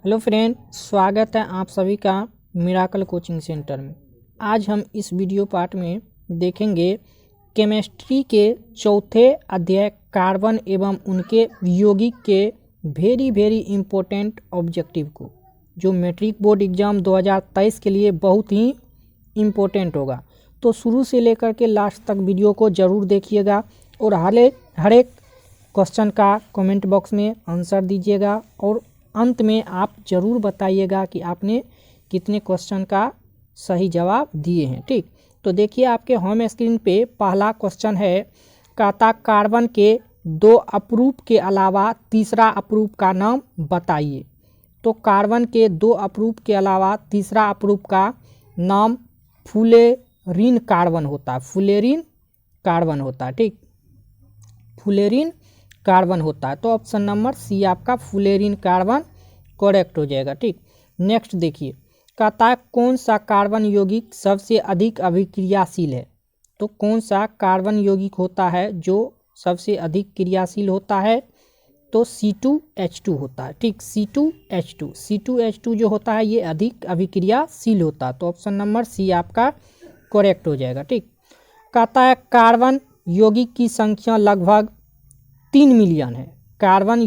Hello friend, स्वागत है आप सभी का मिराकल कोचिंग सेंटर में। आज हम इस वीडियो पार्ट में देखेंगे केमिस्ट्री के चौथे अध्याय कार्बन एवं उनके यौगिक के वेरी इम्पोर्टेंट ऑब्जेक्टिव को, जो मैट्रिक बोर्ड एग्ज़ाम 2023 के लिए बहुत ही इम्पोर्टेंट होगा। तो शुरू से लेकर के लास्ट तक वीडियो को ज़रूर देखिएगा और हर एक क्वेश्चन का कमेंट बॉक्स में आंसर दीजिएगा और अंत में आप ज़रूर बताइएगा कि आपने कितने क्वेश्चन का सही जवाब दिए हैं। ठीक, तो देखिए आपके होम स्क्रीन पे पहला क्वेश्चन है, कहता कार्बन के 2 अप्रूप के अलावा तीसरा अप्रूप का नाम बताइए। तो कार्बन के 2 अप्रूप के अलावा तीसरा अप्रूप का नाम फुलेरिन कार्बन होता है। फुलेरिन कार्बन होता है। ठीक, फुलेरिन कार्बन होता है। तो ऑप्शन नंबर सी आपका फुलेरिन कार्बन करेक्ट हो जाएगा। ठीक, नेक्स्ट देखिए, कहता है कौन सा कार्बन यौगिक सबसे अधिक अभिक्रियाशील है। तो कौन सा कार्बन यौगिक होता है जो सबसे अधिक क्रियाशील होता है? तो C2H2 होता है। ठीक, C2H2 जो होता है ये अधिक अभिक्रियाशील होता है। तो ऑप्शन नंबर सी आपका करेक्ट हो जाएगा। ठीक, कहता है कार्बन यौगिक की संख्या लगभग 3 मिलियन है। कार्बन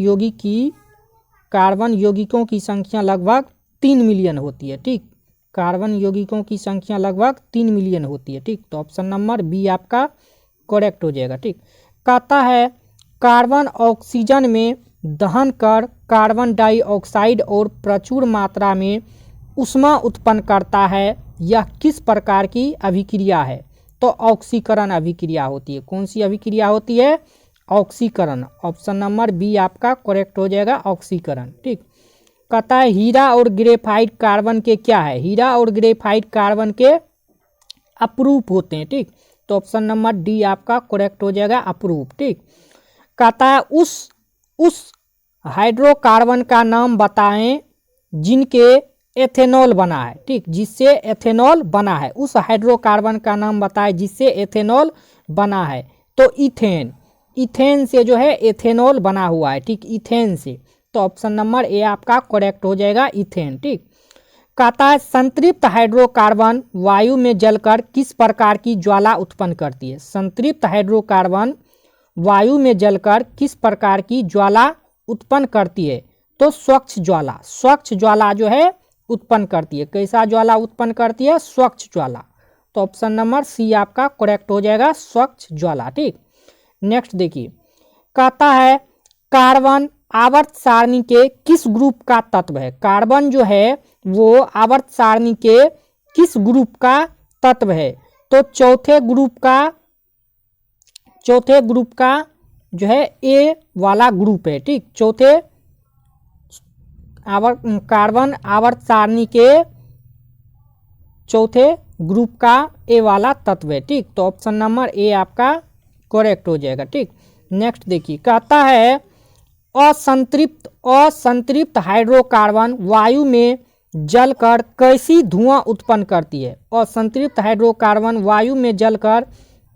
यौगिकों की संख्या लगभग 3 मिलियन होती है। ठीक, कार्बन यौगिकों की संख्या लगभग 3 मिलियन होती है। ठीक, तो ऑप्शन नंबर बी आपका करेक्ट हो जाएगा। ठीक, कहता है कार्बन ऑक्सीजन में दहन कर कार्बन डाइऑक्साइड और प्रचुर मात्रा में ऊष्मा उत्पन्न करता है। यह किस प्रकार की अभिक्रिया है? तो ऑक्सीकरण अभिक्रिया होती है। कौन सी अभिक्रिया होती है? ऑक्सीकरण। ऑप्शन नंबर बी आपका करेक्ट हो जाएगा, ऑक्सीकरण। ठीक, कहता है हीरा और ग्रेफाइट कार्बन के क्या है? हीरा और ग्रेफाइट कार्बन के अपरूप होते हैं। ठीक, तो ऑप्शन नंबर डी आपका करेक्ट हो जाएगा, अपरूप। ठीक, कहता है उस हाइड्रोकार्बन का नाम बताएं जिनके एथेनॉल बना है। ठीक, जिससे एथेनॉल बना है। उस हाइड्रोकार्बन का नाम बताएं जिससे एथेनॉल बना है। तो इथेन से जो है एथेनॉल बना हुआ है। ठीक, इथेन से। तो ऑप्शन नंबर ए आपका करेक्ट हो जाएगा, इथेन। ठीक, कहता है संतृप्त हाइड्रोकार्बन वायु में जलकर किस प्रकार की ज्वाला उत्पन्न करती है? संतृप्त हाइड्रोकार्बन वायु में जलकर किस प्रकार की ज्वाला उत्पन्न करती है? तो स्वच्छ ज्वाला जो है उत्पन्न करती है। कैसा ज्वाला उत्पन्न करती है? स्वच्छ ज्वाला। तो ऑप्शन नंबर सी आपका करेक्ट हो जाएगा, स्वच्छ ज्वाला। ठीक, नेक्स्ट देखिए, कहता है कार्बन आवर्त सारणी के किस ग्रुप का तत्व है? कार्बन जो है वो आवर्त सारणी के किस ग्रुप का तत्व है? तो चौथे ग्रुप का जो है ए वाला ग्रुप है। ठीक, कार्बन आवर्त सारणी के चौथे ग्रुप का ए वाला तत्व है। ठीक, तो ऑप्शन नंबर ए आपका करेक्ट हो जाएगा। ठीक, नेक्स्ट देखिए, कहता है असंतृप्त हाइड्रोकार्बन वायु में जलकर कैसी धुआं उत्पन्न करती है? असंतृप्त हाइड्रोकार्बन वायु में जलकर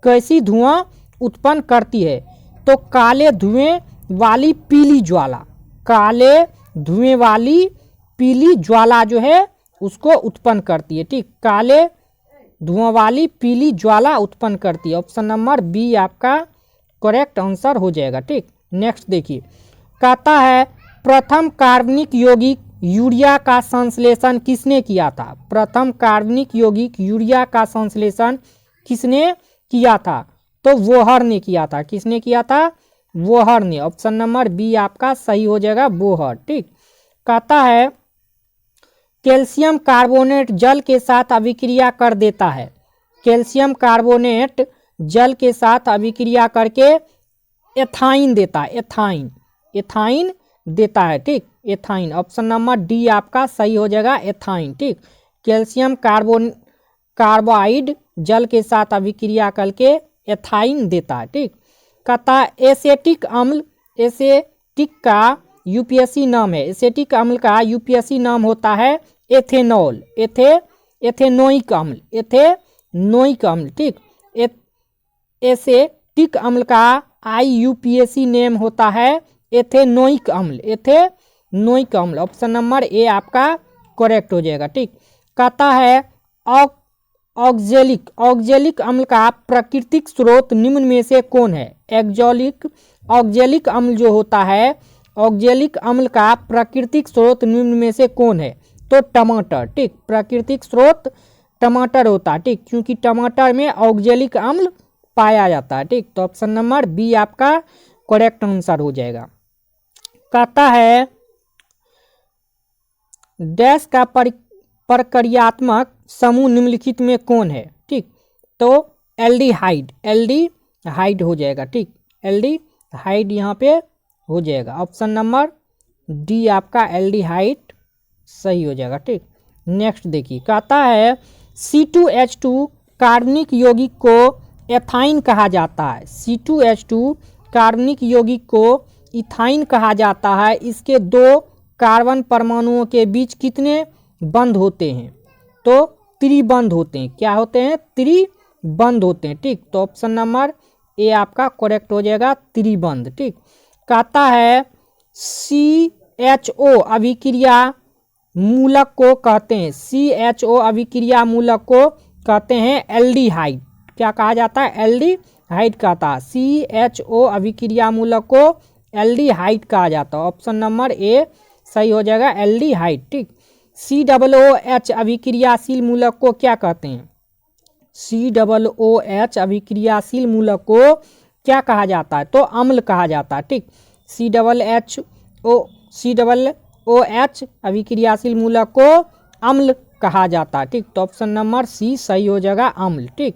कैसी धुआं उत्पन्न करती है? तो काले धुएं वाली पीली ज्वाला। काले धुएं वाली पीली ज्वाला जो है उसको उत्पन्न करती है। ठीक, काले धुआं वाली पीली ज्वाला उत्पन्न करती है। ऑप्शन नंबर बी आपका करेक्ट आंसर हो जाएगा। ठीक, नेक्स्ट देखिए, कहता है प्रथम कार्बनिक यौगिक यूरिया का संश्लेषण किसने किया था? प्रथम कार्बनिक यौगिक यूरिया का संश्लेषण किसने किया था? तो वोहर ने किया था। किसने किया था? वोहर ने। ऑप्शन नंबर बी आपका सही हो जाएगा, वोहर। ठीक, कहता है कैल्शियम कार्बोनेट जल के साथ अभिक्रिया कर देता है। कैल्शियम कार्बोनेट जल के साथ अभिक्रिया करके एथाइन देता है। एथाइन देता है। ठीक, एथाइन। ऑप्शन नंबर डी आपका सही हो जाएगा, एथाइन। ठीक, कैल्शियम कार्बाइड जल के साथ अभिक्रिया करके एथाइन देता है। ठीक, कहता है एसेटिक का यूपीएससी नाम है। एसेटिक अम्ल का यूपीएससी नाम होता है एथेनॉल। एथेनोइक अम्ल। ठीक, एसेटिक अम्ल का IUPAC नेम होता है एथेनोइक अम्ल। नोइक अम्ल, ऑप्शन नंबर ए आपका करेक्ट हो जाएगा। ठीक, कहता है ऑक्जेलिक अम्ल का प्राकृतिक स्रोत निम्न में से कौन है। ऑक्जेलिक अम्ल जो होता है, ऑक्जेलिक अम्ल का प्राकृतिक स्रोत निम्न में से कौन है। तो टमाटर। ठीक, प्राकृतिक स्रोत टमाटर होता है। ठीक, क्योंकि टमाटर में ऑक्जेलिक अम्ल पाया जाता है। ठीक, तो ऑप्शन नंबर बी आपका करेक्ट आंसर हो जाएगा। कहता है डैश का प्रक्रियात्मक समूह निम्नलिखित में कौन है। ठीक, तो एल्डिहाइड हो जाएगा। ठीक, एल्डिहाइड यहाँ पे हो जाएगा, ऑप्शन नंबर डी आपका एल्डिहाइड सही हो जाएगा। ठीक, नेक्स्ट देखिए, कहता है C2H2 कार्बनिक यौगिक को एथाइन कहा जाता है। C2H2 कार्बनिक यौगिक को इथाइन कहा जाता है। इसके दो कार्बन परमाणुओं के बीच कितने बंध होते हैं। तो त्रिबंध होते हैं। क्या होते हैं, त्रिबंध होते हैं। ठीक, तो ऑप्शन नंबर ए आपका करेक्ट हो जाएगा, त्रिबंध। ठीक, कहता है CHO अभिक्रिया मूलक को कहते हैं, CHO अभिक्रिया मूलक को कहते हैं एल्डिहाइड। क्या कहा जाता है, एल्डिहाइड कहता है। CHO अभिक्रिया मूलक को एल्डिहाइड कहा जाता है, ऑप्शन नंबर ए सही हो जाएगा, एल्डिहाइड। ठीक, COOH अभिक्रियाशील मूलक को क्या कहते हैं। COOH अभिक्रियाशील मूलक को क्या कहा जाता है, तो अम्ल कहा जाता है। ठीक, COOH अभिक्रियाशील मूलक को अम्ल कहा जाता है। ठीक, तो ऑप्शन नंबर सी सही हो जाएगा, अम्ल। ठीक,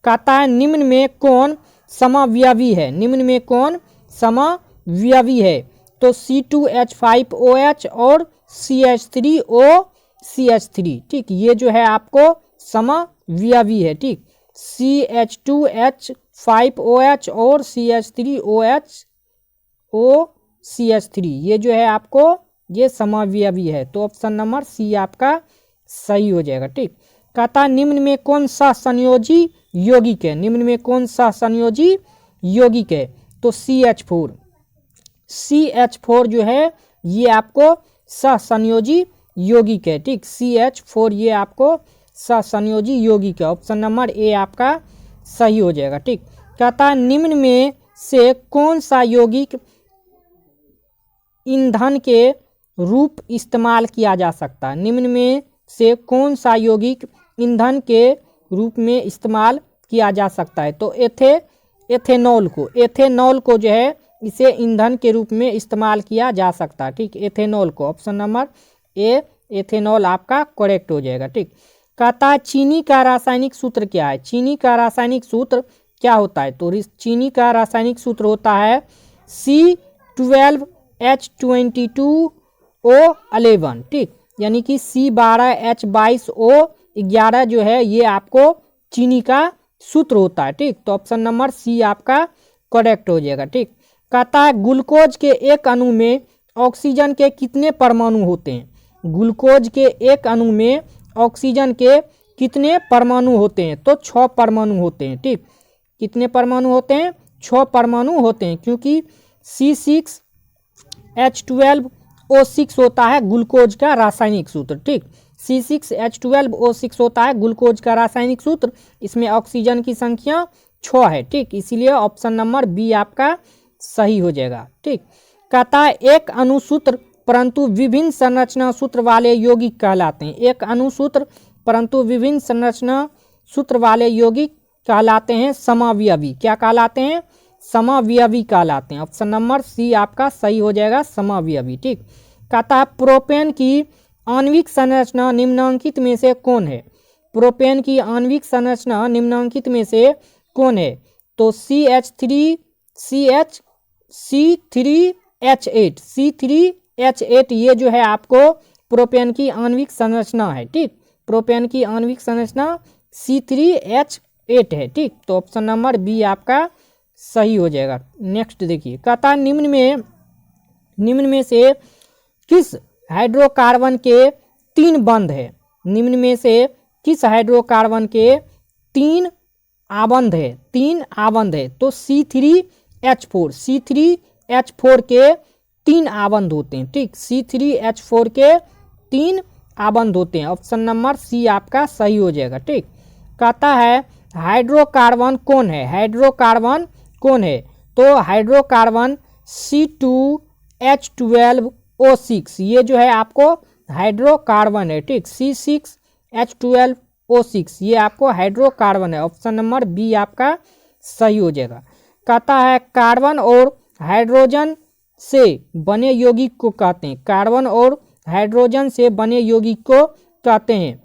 कहता है निम्न में कौन समावयवी है। निम्न में कौन समावयवी है। तो C2H5OH और CH3OCH3। ठीक, ये जो है आपको समावयवी है। ठीक, CH2H5OH और CH3OCH3 ये जो है आपको ये समावयवी है। तो ऑप्शन नंबर सी आपका सही हो जाएगा। ठीक, कहता निम्न में कौन सा संयोजी यौगिक है। निम्न में कौन सा संयोजी यौगिक है। तो CH4 जो है ये आपको सहसंयोजी यौगिक है। ठीक, CH4 ये आपको सहसंयोजी यौगिक है, ऑप्शन नंबर ए आपका सही हो जाएगा। ठीक, कहता है निम्न में से कौन सा यौगिक ईंधन के रूप इस्तेमाल किया जा सकता है। निम्न में से कौन सा यौगिक ईंधन के रूप में इस्तेमाल किया जा सकता है। तो एथेनॉल को जो है इसे ईंधन के रूप में इस्तेमाल किया जा सकता है। ठीक, एथेनॉल को, ऑप्शन नंबर ए एथेनॉल आपका करेक्ट हो जाएगा। ठीक, कहता है चीनी का रासायनिक सूत्र क्या है। चीनी का रासायनिक सूत्र क्या होता है। तो चीनी का रासायनिक सूत्र होता है C12H22O11। ठीक, यानी कि C12H22O11 जो है ये आपको चीनी का सूत्र होता है। ठीक, तो ऑप्शन नंबर सी आपका करेक्ट हो जाएगा। ठीक, कहता है ग्लूकोज के एक अणु में ऑक्सीजन के कितने परमाणु होते हैं। ग्लूकोज के एक अणु में ऑक्सीजन के कितने परमाणु होते हैं। तो 6 परमाणु होते हैं। ठीक, कितने परमाणु होते हैं, 6 परमाणु होते हैं, क्योंकि C6H12O6 होता है ग्लूकोज का रासायनिक सूत्र। ठीक, C6H12O6 होता है ग्लूकोज का रासायनिक सूत्र। इसमें ऑक्सीजन की संख्या 6 है। ठीक, इसीलिए ऑप्शन नंबर बी आपका सही हो जाएगा। ठीक, कहता है एक अणुसूत्र परंतु विभिन्न संरचना सूत्र वाले यौगिक कहलाते हैं। एक अणुसूत्र परंतु विभिन्न संरचना सूत्र वाले यौगिक कहलाते हैं समावयवी। क्या कहलाते हैं, समावयवी कहलाते हैं, ऑप्शन नंबर सी आपका सही हो जाएगा, समावयवी। ठीक, कहता है प्रोपेन की आणविक संरचना निम्नलिखित में से कौन है। प्रोपेन की आणविक संरचना निम्नलिखित में से कौन है। तो C3H8 ये जो है आपको प्रोपेन की आणविक संरचना है। ठीक, प्रोपेन की आणविक संरचना C3H8 है। ठीक, तो ऑप्शन नंबर बी आपका सही हो जाएगा। नेक्स्ट देखिए, कहता निम्न में से किस हाइड्रोकार्बन के 3 बंध है। निम्न में से किस हाइड्रोकार्बन के 3 आबंध है। तो C3H4 के 3 आबंध होते हैं, ठीक। C3H4 के 3 आबंध होते हैं। ऑप्शन नंबर सी आपका सही हो जाएगा, ठीक। कहता है हाइड्रोकार्बन कौन है, हाइड्रोकार्बन कौन है, तो हाइड्रोकार्बन C2H12O6 ये जो है आपको हाइड्रोकार्बन है, ठीक। C6H12O6 ये आपको हाइड्रोकार्बन है। ऑप्शन नंबर बी आपका सही हो जाएगा। कहता है कार्बन और हाइड्रोजन से बने यौगिक को कहते हैं, कार्बन और हाइड्रोजन से बने यौगिक को कहते हैं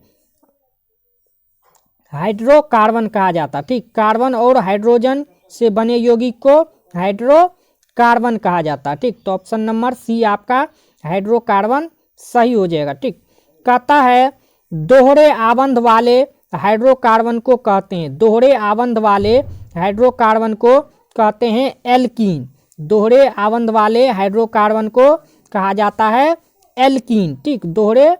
हाइड्रोकार्बन कहा जाता है, ठीक। कार्बन और हाइड्रोजन से बने यौगिक को हाइड्रोकार्बन कहा जाता है, ठीक। तो ऑप्शन नंबर सी आपका हाइड्रोकार्बन सही हो जाएगा, ठीक। कहता है दोहरे आबंध वाले हाइड्रोकार्बन को कहते हैं, दोहरे आबंध वाले हाइड्रोकार्बन को कहते हैं एल्कीन, दोहरे आबंध वाले हाइड्रोकार्बन को कहा जाता है एल्कीन, ठीक। दोहरे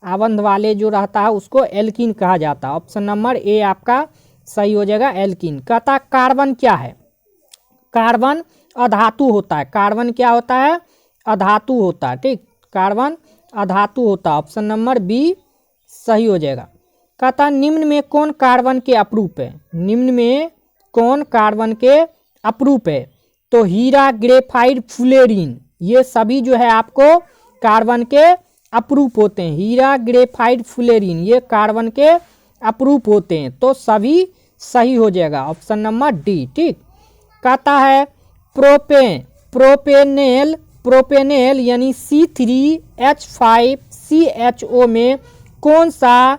आबंध वाले जो रहता है उसको एल्कीन कहा जाता है। ऑप्शन नंबर ए आपका सही हो जाएगा, एल्कीन। कहता है कार्बन क्या है, कार्बन अधातु होता है, कार्बन क्या होता है, अधातु होता है, ठीक। कार्बन अधातु होता है। ऑप्शन नंबर बी सही हो जाएगा। कहता है निम्न में कौन कार्बन के अपरूप है, निम्न में कौन कार्बन के अपरूप है, तो हीरा, ग्रेफाइट, फ्लोरीन ये सभी जो है आपको कार्बन के अपरूप होते हैं। हीरा, ग्रेफाइट, फ्लोरीन ये कार्बन के अपरूप होते हैं, तो सभी सही हो जाएगा। ऑप्शन नंबर डी, ठीक। कहता है प्रोपेनेल, प्रोपेनेल यानी C3H5CHO में कौन सा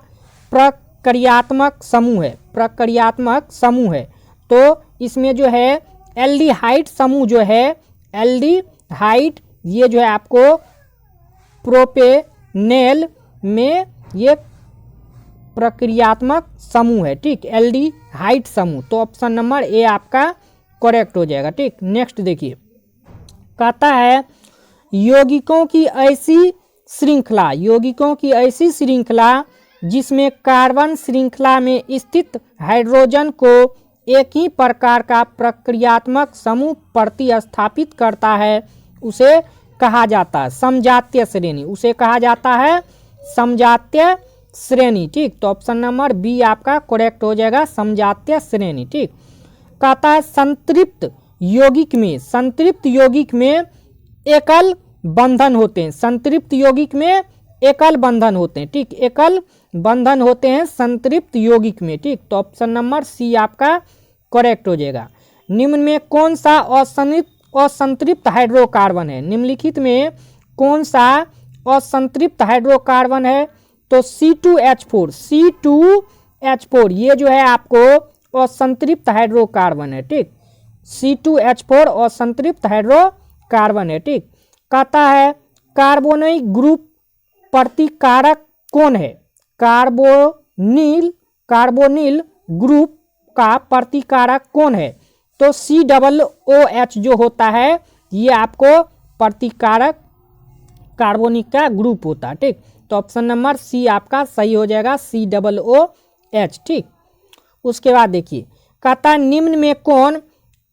प्रक्रियात्मक समूह है, प्रक्रियात्मक समूह है, तो इसमें जो है एल्डिहाइड समूह जो है, एल्डिहाइड ये जो है आपको प्रोपेनेल में ये प्रक्रियात्मक समूह है, ठीक। एल्डिहाइड समूह, तो ऑप्शन नंबर ए आपका करेक्ट हो जाएगा, ठीक। नेक्स्ट देखिए, कहता है यौगिकों की ऐसी श्रृंखला, यौगिकों की ऐसी श्रृंखला जिसमें कार्बन श्रृंखला में स्थित हाइड्रोजन को एक ही प्रकार का प्रक्रियात्मक समूह प्रतिस्थापित करता है उसे कहा जाता है समजातीय श्रेणी, उसे कहा जाता है समजातीय श्रेणी, ठीक। तो ऑप्शन नंबर बी आपका करेक्ट हो जाएगा, समजातीय श्रेणी, ठीक। कहता है संतृप्त यौगिक में, संतृप्त यौगिक में एकल बंधन होते हैं, संतृप्त यौगिक में एकल बंधन होते हैं, ठीक। एकल बंधन होते हैं संतृप्त यौगिक में, ठीक। तो ऑप्शन नंबर सी आपका करेक्ट हो जाएगा। निम्न में कौन सा असंतृप्त हाइड्रोकार्बन है, निम्नलिखित में कौन सा असंतृप्त हाइड्रोकार्बन है, तो C2H4, C2H4 ये जो है आपको असंतृप्त हाइड्रोकार्बन है, ठीक। C2H4 असंतृप्त हाइड्रोकार्बन है, ठीक। कहता है कार्बोनिल ग्रुप प्रतिकारक कौन है, कार्बोनिल ग्रुप का प्रतिकारक कौन है, तो COOH जो होता है ये आपको प्रतिकारक कार्बोनिक का ग्रुप होता है, ठीक। तो ऑप्शन नंबर सी आपका सही हो जाएगा, COOH, ठीक। उसके बाद देखिए, कहता निम्न में कौन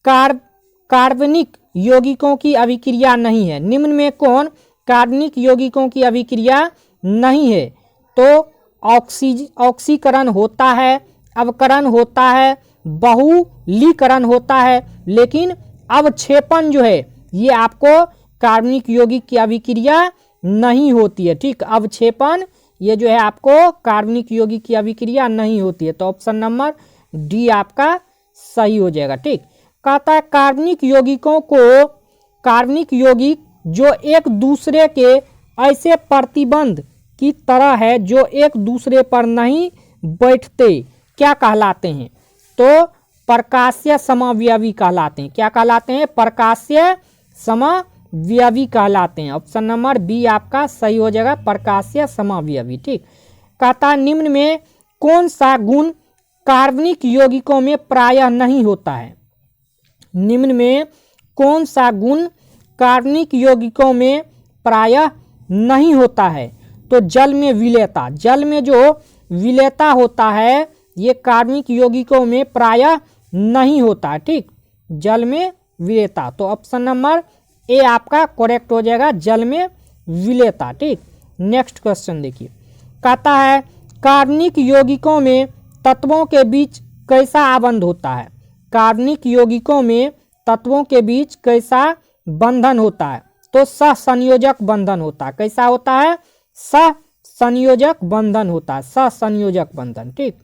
कार्बनिक यौगिकों की अभिक्रिया नहीं है, निम्न में कौन कार्बनिक यौगिकों की अभिक्रिया नहीं है, तो ऑक्सीकरण होता है, अवकरण होता है, बहुलीकरण होता है, लेकिन अवक्षेपण जो है ये आपको कार्बनिक यौगिक की अभिक्रिया नहीं होती है, ठीक। अवक्षेपण ये जो है आपको कार्बनिक यौगिक की अभिक्रिया नहीं होती है, तो ऑप्शन नंबर डी आपका सही हो जाएगा, ठीक। कहता है कार्बनिक यौगिकों को, कार्बनिक यौगिक जो एक दूसरे के ऐसे प्रतिबंध की तरह है जो एक दूसरे पर नहीं बैठते क्या कहलाते हैं, तो प्रकाशीय समव्ययी कहलाते हैं, क्या कहलाते हैं, प्रकाशीय समव्ययी कहलाते हैं। ऑप्शन नंबर बी आपका सही हो जाएगा, प्रकाशीय समव्ययी, ठीक। कहता निम्न में कौन सा गुण कार्बनिक यौगिकों में प्रायः नहीं होता है, निम्न में कौन सा गुण कार्बनिक यौगिकों में प्रायः नहीं होता है, तो जल में विलेयता, जल में जो विलेयता होता है ये कार्बनिक यौगिकों में प्रायः नहीं होता है, ठीक। जल में विलेयता, तो ऑप्शन नंबर ए आपका करेक्ट हो जाएगा, जल में विलेयता। ठीक, नेक्स्ट क्वेश्चन देखिए, कहता है कार्बनिक यौगिकों में तत्वों के बीच कैसा आबंध होता है। कार्बनिक यौगिकों में तत्वों के बीच कैसा बंधन होता है, तो सहसंयोजक बंधन होता है। कैसा होता है, सहसंयोजक बंधन होता है, सहसंयोजक बंधन। ठीक,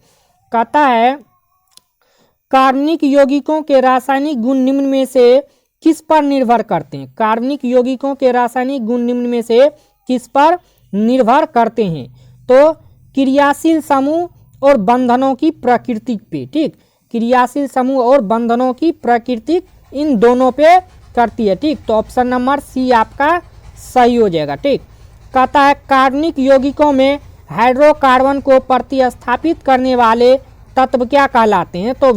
कहता है कार्बनिक यौगिकों के रासायनिक गुण निम्न में से किस पर निर्भर करते हैं। कार्बनिक यौगिकों के रासायनिक गुण निम्न में से किस पर निर्भर करते हैं, तो क्रियाशील समूह और बंधनों की प्रकृति पे। ठीक, क्रियाशील समूह और बंधनों की प्रकृति इन दोनों पे करती है। ठीक, तो ऑप्शन नंबर सी आपका सही हो जाएगा। ठीक, कहता है कार्बनिक यौगिकों में हाइड्रोकार्बन को प्रतिस्थापित करने वाले तत्व क्या कहलाते हैं, तो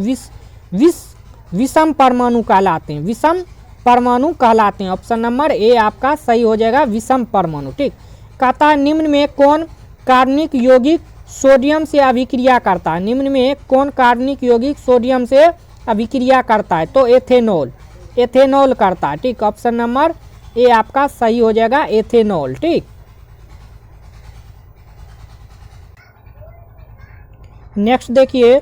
विषम परमाणु कहलाते हैं, विषम परमाणु कहलाते हैं। ऑप्शन नंबर ए आपका सही हो जाएगा, विषम परमाणु। ठीक, कहता है निम्न में कौन कार्बनिक यौगिक सोडियम से अभिक्रिया करता है। निम्न में कौन कार्बनिक यौगिक सोडियम से अभिक्रिया करता है, तो एथेनॉल, एथेनॉल करता है। ठीक, ऑप्शन नंबर ए आपका सही हो जाएगा, एथेनॉल। ठीक, नेक्स्ट देखिए,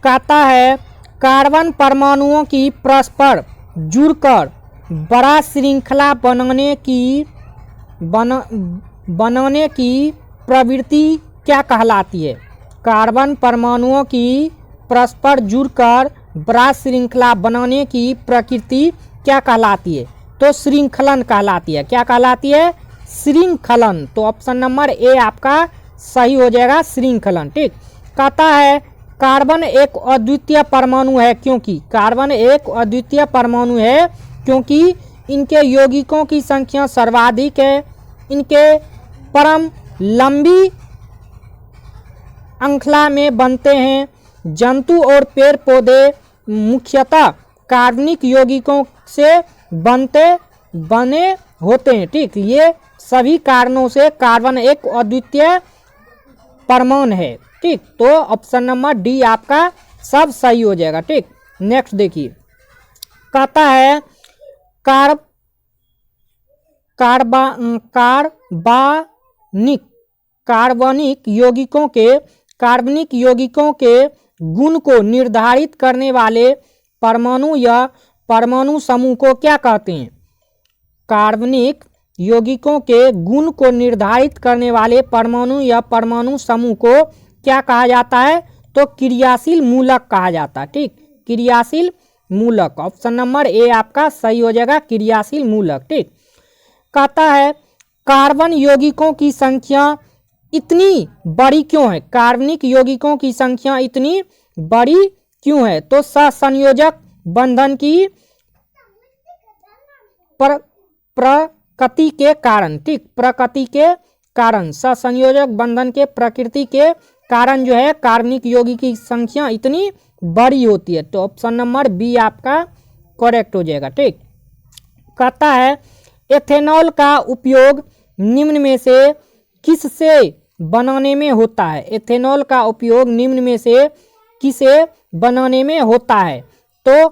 कहता है कार्बन परमाणुओं की परस्पर जुड़कर बड़ा श्रृंखला बनाने की प्रवृत्ति क्या कहलाती है। कार्बन परमाणुओं की परस्पर जुड़कर बड़ा श्रृंखला बनाने की प्रकृति क्या कहलाती है, तो श्रृंखलन कहलाती है। क्या कहलाती है, श्रृंखलन। तो ऑप्शन नंबर ए आपका सही हो जाएगा, श्रृंखलन। ठीक, कहता है कार्बन एक अद्वितीय परमाणु है क्योंकि, कार्बन एक अद्वितीय परमाणु है क्योंकि इनके यौगिकों की संख्या सर्वाधिक है, इनके परम लंबी श्रृंखला में बनते हैं। जंतु और पेड़ पौधे मुख्यतः कार्बनिक यौगिकों से बने होते हैं। ठीक, ये सभी कारणों से कार्बन एक अद्वितीय परमाणु है। ठीक, तो ऑप्शन नंबर डी आपका सब सही हो जाएगा। ठीक, नेक्स्ट देखिए, कहता है कार्बनिक यौगिकों के गुण को निर्धारित करने वाले परमाणु या परमाणु समूह को क्या कहते हैं। कार्बनिक यौगिकों के गुण को निर्धारित करने वाले परमाणु या परमाणु समूह को क्या कहा जाता है, तो क्रियाशील मूलक कहा जाता है। ठीक, क्रियाशील मूलक, ऑप्शन नंबर ए आपका सही हो जाएगा, क्रियाशील मूलक। ठीक, कहता है कार्बन यौगिकों की संख्या इतनी बड़ी क्यों है। कार्बनिक यौगिकों की संख्या इतनी बड़ी क्यों है, तो सहसंयोजक बंधन की प्रकृति के कारण। ठीक, प्रकृति के कारण, सहसंयोजक बंधन के प्रकृति के कारण जो है कार्बनिक यौगिक की संख्या इतनी बड़ी होती है। तो ऑप्शन नंबर बी आपका करेक्ट हो जाएगा। ठीक, कहता है एथेनॉल का उपयोग निम्न में से किससे बनाने में होता है। एथेनॉल का उपयोग निम्न में से किसे बनाने में होता है, तो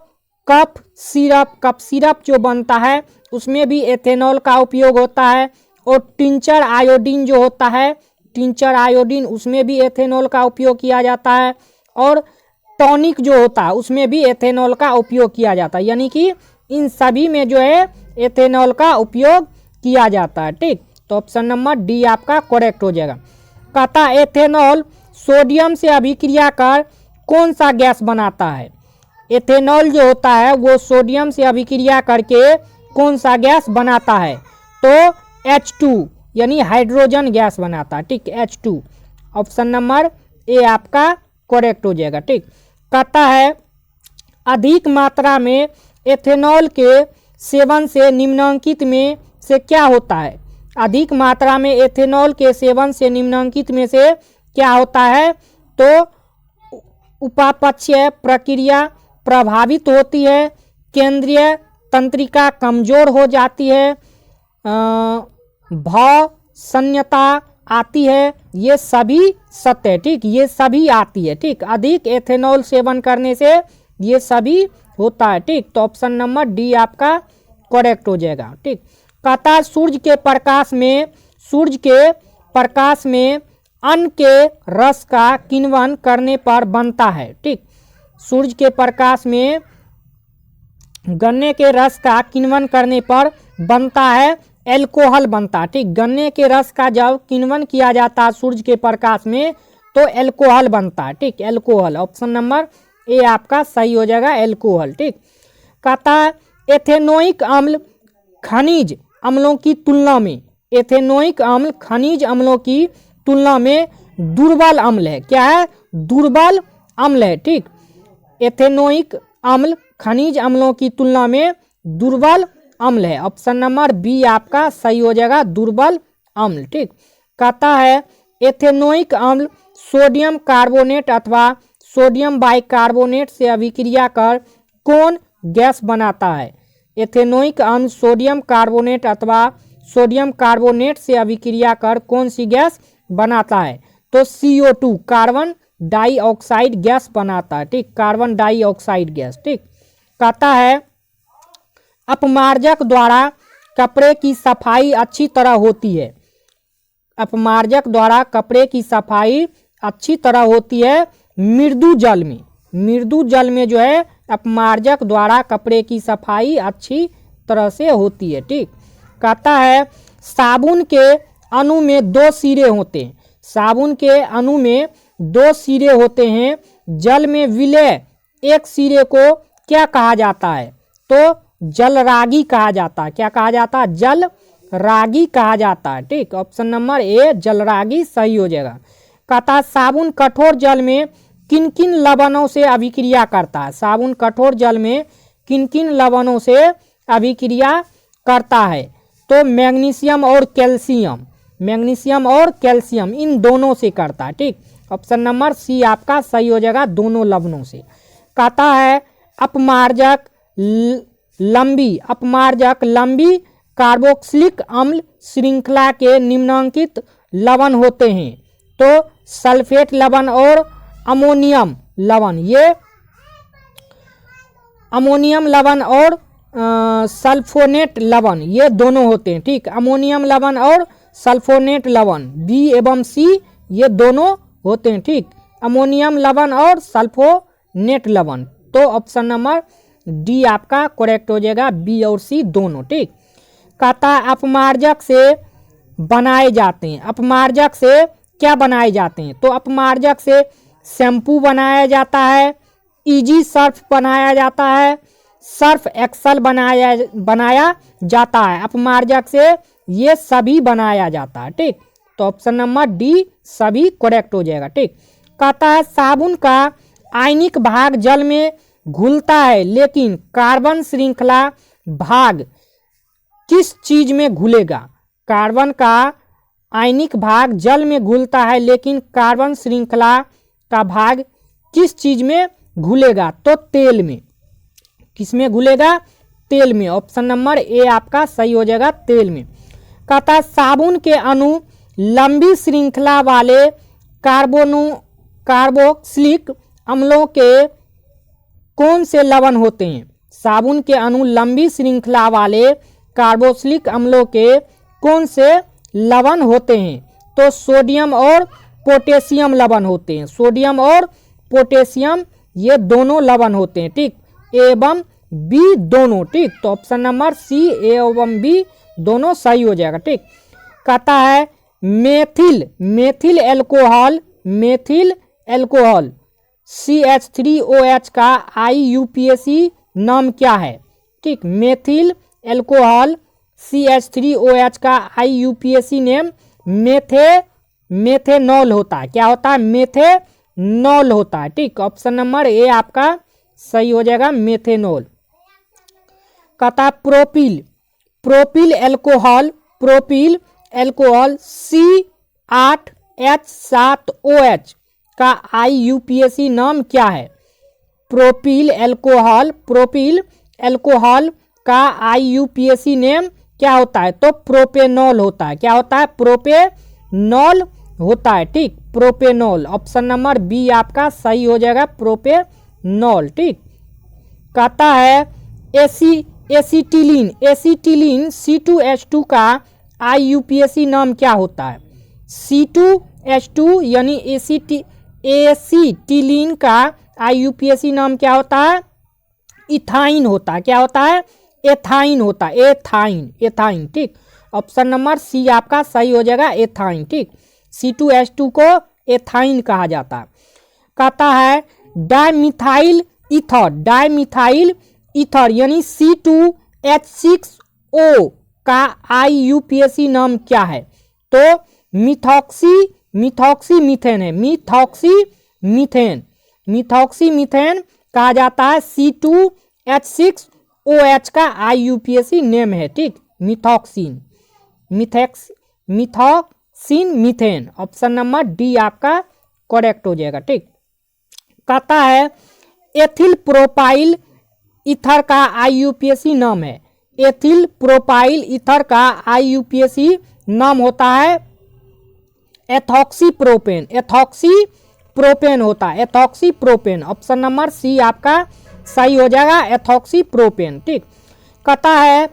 कफ सिरप जो बनता है उसमें भी एथेनॉल का उपयोग होता है, और टिंचर आयोडीन जो होता है, टिंचर आयोडीन उसमें भी एथेनॉल का उपयोग किया जाता है, और टॉनिक जो होता है उसमें भी एथेनॉल का उपयोग किया जाता है। यानी कि इन सभी में जो है एथेनॉल का उपयोग किया जाता है। ठीक, तो ऑप्शन नंबर डी आपका करेक्ट हो जाएगा। कहता है एथेनॉल सोडियम से अभिक्रिया कर कौन सा गैस बनाता है। एथेनॉल जो होता है वो सोडियम से अभिक्रिया करके कौन सा गैस बनाता है, तो H2 यानी हाइड्रोजन गैस बनाता है। ठीक, H2, ऑप्शन नंबर ए आपका करेक्ट हो जाएगा। ठीक, कहता है अधिक मात्रा में एथेनॉल के सेवन से निम्नलिखित में से क्या होता है। अधिक मात्रा में एथेनॉल के सेवन से निम्नलिखित में से क्या होता है, तो उपापचय प्रक्रिया प्रभावित होती है, केंद्रीय तंत्रिका कमजोर हो जाती है, भाव शून्यता आती है, ये सभी सत्य है। ठीक, ये सभी आती है। ठीक, अधिक एथेनॉल सेवन करने से ये सभी होता है। ठीक, तो ऑप्शन नंबर डी आपका करेक्ट हो जाएगा। ठीक, कहता है सूर्य के प्रकाश में अन्न के रस का किण्वन करने पर बनता है। ठीक, सूर्य के प्रकाश में गन्ने के रस का किण्वन करने पर बनता है एल्कोहल बनता है। ठीक, गन्ने के रस का जब किण्वन किया जाता है सूर्य के प्रकाश में तो एल्कोहल बनता है। ठीक, एल्कोहल, ऑप्शन नंबर ए आपका सही हो जाएगा, एल्कोहल। ठीक, कहता है एथेनोइक अम्ल खनिज अम्लों की तुलना में, एथेनोइक अम्ल खनिज अम्लों की तुलना में दुर्बल अम्ल है। क्या है? दुर्बल अम्ल है। ठीक, एथेनोइक अम्ल खनिज अम्लों की तुलना में दुर्बल अम्ल है, ऑप्शन नंबर बी आपका सही हो जाएगा, दुर्बल अम्ल। ठीक, कहता है एथेनोइक अम्ल सोडियम कार्बोनेट अथवा सोडियम बाइकार्बोनेट से अभिक्रिया कर कौन गैस बनाता है? एथेनोइक अम्ल सोडियम कार्बोनेट अथवा सोडियम कार्बोनेट से अभिक्रिया कर कौन सी गैस बनाता है? तो CO2 कार्बन डाइऑक्साइड गैस बनाता है। ठीक, कार्बन डाइऑक्साइड गैस। ठीक, कहता है अपमार्जक द्वारा कपड़े की सफाई अच्छी तरह होती है, अपमार्जक द्वारा कपड़े की सफाई अच्छी तरह होती है मृदु जल में, मृदु जल में जो है अपमार्जक द्वारा कपड़े की सफाई अच्छी तरह से होती है। ठीक, कहता है साबुन के अणु में 2 सिरे होते हैं, साबुन के अणु में 2 सिरे होते हैं, जल में विलय एक सिरे को क्या कहा जाता है? तो जलरागी कहा जाता है। क्या कहा जाता है? जलरागी कहा जाता है। ठीक, ऑप्शन नंबर ए जलरागी सही हो जाएगा। कहता है साबुन कठोर जल में किन किन लवणों से अभिक्रिया करता है? साबुन कठोर जल में किन किन लवणों से अभिक्रिया करता है? तो मैग्नीशियम और कैल्शियम, मैग्नीशियम और कैल्शियम इन दोनों से करता है। ठीक, ऑप्शन नंबर सी आपका सही हो जाएगा, दोनों लवणों से। कहता है अपमार्जक लंबी कार्बोक्सिलिक अम्ल श्रृंखला के निम्नलिखित लवण होते हैं। तो सल्फेट लवण और अमोनियम लवण, ये अमोनियम लवण और सल्फोनेट लवण ये दोनों होते हैं। ठीक, अमोनियम लवण और सल्फोनेट लवण बी एवं सी ये दोनों होते हैं। ठीक, अमोनियम लवण और सल्फोनेट लवण, तो ऑप्शन नंबर डी आपका करेक्ट हो जाएगा, बी और सी दोनों। ठीक, कहता है अपमार्जक से बनाए जाते हैं, अपमार्जक से क्या बनाए जाते हैं? तो अपमार्जक से शैम्पू बनाया जाता है, इजी सर्फ बनाया जाता है, सर्फ एक्सल बनाया जाता है, अपमार्जक से ये सभी बनाया जाता है। ठीक, तो ऑप्शन नंबर डी सभी करेक्ट हो जाएगा। ठीक, कहता है साबुन का आयनिक भाग जल में घुलता है लेकिन कार्बन श्रृंखला भाग किस चीज में घुलेगा? कार्बन का आयनिक भाग जल में घुलता है लेकिन कार्बन श्रृंखला का भाग किस चीज में घुलेगा? तो तेल में। किस में घुलेगा? तेल में, ऑप्शन नंबर ए आपका सही हो जाएगा, तेल में। कहता है साबुन के अणु लंबी श्रृंखला वाले कार्बोक्सिलिक अम्लों के कौन से लवण होते हैं? साबुन के अणु लंबी श्रृंखला वाले कार्बोक्सिलिक अम्लों के कौन से लवण होते हैं? तो सोडियम और पोटेशियम लवण होते हैं, सोडियम और पोटेशियम ये दोनों लवण होते हैं। ठीक, ए एवं बी दोनों। ठीक, तो ऑप्शन नंबर सी ए एवं बी दोनों सही हो जाएगा। ठीक, कहता है मेथिल एल्कोहल CH3OH का IUPAC नाम क्या है? ठीक, मेथिल एल्कोहल CH3OH का IUPAC नेम मेथेनॉल होता है। क्या होता है? मेथेनॉल होता है। ठीक, ऑप्शन नंबर ए आपका सही हो जाएगा, मेथेनॉल। कहता है प्रोपिल एल्कोहल C8H7OH का IUPAC नाम क्या है? प्रोपिल एल्कोहल का IUPAC नेम क्या होता है? तो प्रोपेनॉल होता है। क्या होता है? प्रोपेनॉल होता है। ठीक, प्रोपेनॉल, ऑप्शन नंबर बी आपका सही हो जाएगा, प्रोपेनॉल। ठीक, कहता है एसिटिलीन, एसिटिलीन C2H2 का IUPAC नाम क्या होता है? C2H2 यानी एसिटिलीन का IUPAC नाम क्या होता है? इथाइन होता है। क्या होता है? एथाइन होता है। एथाइन, एथाइन, ठीक। ऑप्शन नंबर सी आपका सही हो जाएगा, एथाइन, ठीक। C2H2 को एथाइन कहा जाता है। कहता है डाइमिथाइल ईथर, डाइमिथाइल ईथर यानी C2H6O का IUPAC नाम क्या है? तो मिथॉक्सी मीथेन है, मिथॉक्सी मीथेन कहा जाता है। C2H6OH का IUPAC नेम है, ठीक। मिथॉक्सिन, मिथॉक्सिन मीथेन, ऑप्शन नंबर डी आपका करेक्ट हो जाएगा, ठीक। कहता है एथिल प्रोपाइल ईथर का IUPAC नाम है। एथिल प्रोपाइल ईथर का IUPAC नाम होता है एथॉक्सीप्रोपेन, एथॉक्सीप्रोपेन होता है, एथॉक्सीप्रोपेन, ऑप्शन नंबर सी आपका सही हो जाएगा, एथॉक्सीप्रोपेन, ठीक। कहता है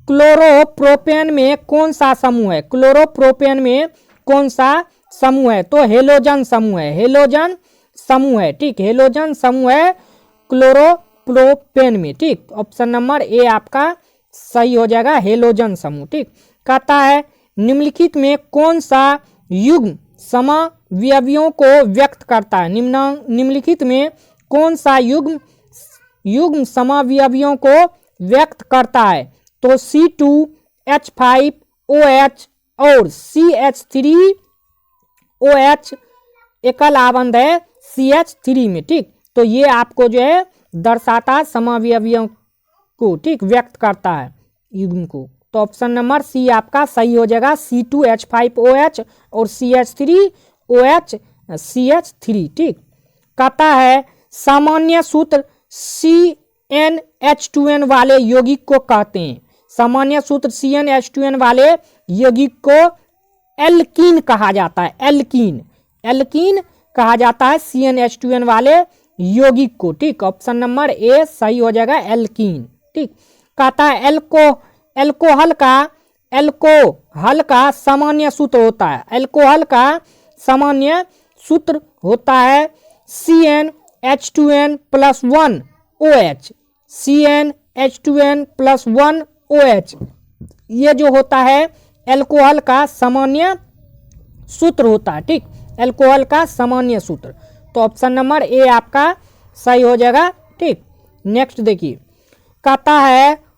क्लोरोप्रोपेन में कौन सा समूह है? क्लोरोप्रोपेन में कौन सा समूह है? तो हेलोजन समूह है, हेलोजन समूह है, ठीक। हेलोजन समूह है क्लोरोप्रोपेन में, ठीक। ऑप्शन नंबर ए आपका सही हो जाएगा, हेलोजन समूह, ठीक। कहता है निम्नलिखित में कौन सा युग्म समावयवियों को व्यक्त करता है? निम्नलिखित में कौन सा युग्म समावयवियों को व्यक्त करता है? तो C2H5OH और CH3OH एकल आबंध है CH3 में, ठीक। तो ये आपको जो है दर्शाता है समावयवियों को, ठीक, व्यक्त करता है युग्म को। तो ऑप्शन नंबर सी आपका सही हो जाएगा, C2H5OH और CH3OH CH3, ठीक। कहता है सामान्य सूत्र CnH2n वाले यौगिक को कहते हैं। सामान्य सूत्र CnH2n वाले यौगिक को एल्कीन कहा जाता है, एल्कीन, एल्कीन कहा जाता है CnH2n वाले यौगिक को, ठीक। ऑप्शन नंबर ए सही हो जाएगा, एल्कीन, ठीक। कहता है एल्कोहल का सामान्य सूत्र होता है, एल्कोहल का सामान्य सूत्र होता है CnH2n+1OH, CnH2n+1OH, ये जो होता है एल्कोहल का सामान्य सूत्र होता है, ठीक। एल्कोहल का सामान्य सूत्र, तो ऑप्शन नंबर ए आपका सही हो जाएगा, ठीक। नेक्स्ट देखिए, कहता है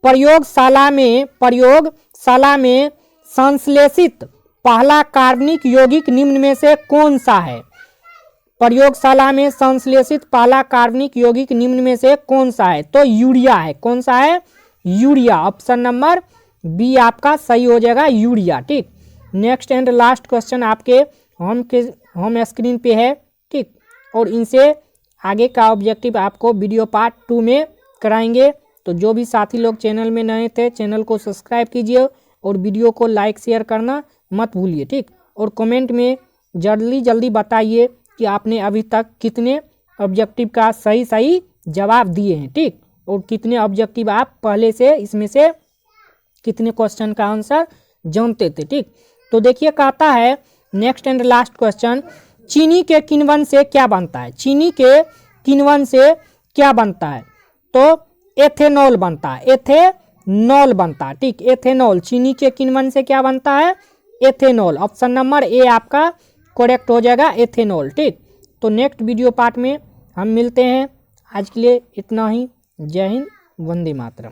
प्रयोगशाला में संश्लेषित पहला कार्बनिक यौगिक निम्न में से कौन सा है? प्रयोगशाला में संश्लेषित पहला कार्बनिक यौगिक निम्न में से कौन सा है? तो यूरिया है। कौन सा है? यूरिया, ऑप्शन नंबर बी आपका सही हो जाएगा, यूरिया, ठीक। नेक्स्ट एंड लास्ट क्वेश्चन आपके होम स्क्रीन पे है, ठीक। और इनसे आगे का ऑब्जेक्टिव आपको वीडियो पार्ट 2 में कराएंगे। तो जो भी साथी लोग चैनल में नए थे, चैनल को सब्सक्राइब कीजिए और वीडियो को लाइक शेयर करना मत भूलिए, ठीक। और कमेंट में जल्दी बताइए कि आपने अभी तक कितने ऑब्जेक्टिव का सही जवाब दिए हैं, ठीक। और कितने ऑब्जेक्टिव आप पहले से इसमें से कितने क्वेश्चन का आंसर जानते थे, ठीक। तो देखिए, कहता है नेक्स्ट एंड लास्ट क्वेश्चन, चीनी के किण्वन से क्या बनता है? चीनी के किण्वन से क्या बनता है? तो एथेनॉल बनता है, एथेनॉल बनता है, ठीक। एथेनॉल, चीनी के किण्वन से क्या बनता है? एथेनॉल, ऑप्शन नंबर ए आपका करेक्ट हो जाएगा, एथेनॉल, ठीक। तो नेक्स्ट वीडियो पार्ट में हम मिलते हैं। आज के लिए इतना ही। जय हिंद, वंदे मातरम।